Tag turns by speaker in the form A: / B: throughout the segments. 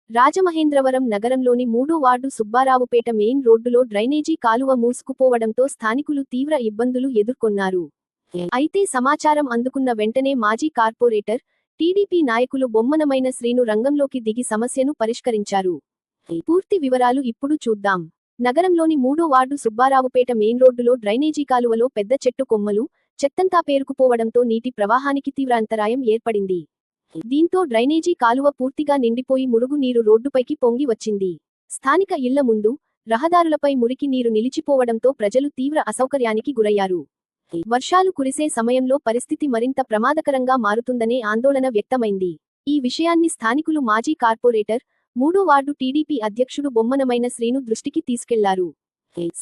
A: రాజమహేంద్రవరం నగరంలోని 3వ ward Subbaraopeta main రోడ్డులో డ్రైనేజీ కాలువ మూసుకుపోవడంతో స్థానికులు తీవ్ర ఇబ్బందులు ఎదుర్కొన్నారు. అయితే సమాచారం అందుకున్న వెంటనే మాజీ కార్పొరేటర్, టీడీపీ నాయకులు బొమ్మనమైన శ్రీను రంగంలోకి దిగి సమస్యను పరిష్కరించారు. పూర్తి వివరాలు ఇప్పుడు చూద్దాం. నగరంలోని 3వ వార్డు సుబ్బారావుపేట మెయిన్ రోడ్డులో డ్రైనేజీ కాలువలో పెద్ద చెట్టు కొమ్మలు, చెత్తంతా పేరుకుపోవడంతో నీటి ప్రవాహానికి తీవ్ర అంతరాయం ఏర్పడింది. దీంతో డ్రైనేజీ కాలువ పూర్తిగా నిండిపోయి మురుగు నీరు రోడ్డుపైకి పొంగి వచ్చింది. స్థానిక ఇళ్ల ముందు, రహదారులపై మురికి నీరు నిలిచిపోవడంతో ప్రజలు తీవ్ర అసౌకర్యానికి గురయ్యారు. వర్షాలు కురిసే సమయంలో పరిస్థితి మరింత ప్రమాదకరంగా మారుతుందనే ఆందోళన వ్యక్తమైంది. ఈ విషయాన్ని స్థానికులు మాజీ కార్పొరేటర్, 3వ వార్డు టీడీపీ అధ్యక్షుడు బొమ్మనమైన శ్రీను దృష్టికి తీసుకెళ్లారు.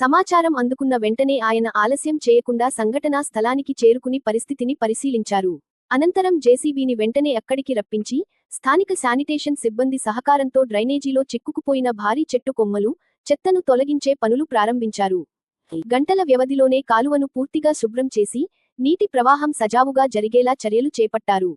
A: సమాచారం అందుకున్న వెంటనే ఆయన ఆలస్యం చేయకుండా సంఘటనా స్థలానికి చేరుకుని పరిస్థితిని పరిశీలించారు. అనంతరం జేసీబీని వెంటనే అక్కడికి రప్పించి, స్థానిక శానిటేషన్ సిబ్బంది సహకారంతో డ్రైనేజీలో చిక్కుకుపోయిన భారీ చెట్టు కొమ్మలు, చెత్తను తొలగించే పనులు ప్రారంభించారు. గంటల వ్యవధిలోనే కాలువను పూర్తిగా శుభ్రం చేసి, నీటి ప్రవాహం సజావుగా జరిగేలా చర్యలు చేపట్టారు.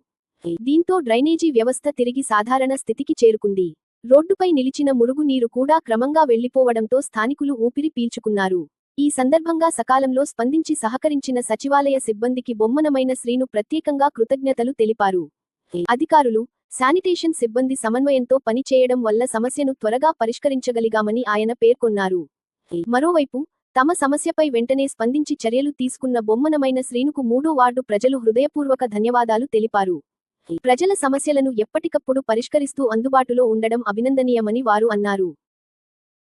A: దీంతో డ్రైనేజీ వ్యవస్థ తిరిగి సాధారణ స్థితికి చేరుకుంది. రోడ్డుపై నిలిచిన మురుగు నీరు కూడా క్రమంగా వెళ్లిపోవడంతో స్థానికులు ఊపిరి పీల్చుకున్నారు. ఈ సందర్భంగా సకాలంలో స్పందించి సహకరించిన సచివాలయ సిబ్బందికి బొమ్మనమైన శ్రీను ప్రత్యేకంగా కృతజ్ఞతలు తెలిపారు. అధికారులు, శానిటేషన్ సిబ్బంది సమన్వయంతో పనిచేయడం వల్ల సమస్యను త్వరగా పరిష్కరించగలిగామని ఆయన పేర్కొన్నారు. మరోవైపు, తమ సమస్యపై వెంటనే స్పందించి చర్యలు తీసుకున్న బొమ్మనమైన శ్రీనుకు 3వ వార్డు ప్రజలు హృదయపూర్వక ధన్యవాదాలు తెలిపారు. ప్రజల సమస్యలను ఎప్పటికప్పుడు పరిష్కరిస్తూ అందుబాటులో ఉండడం అభినందనీయమని వారు అన్నారు.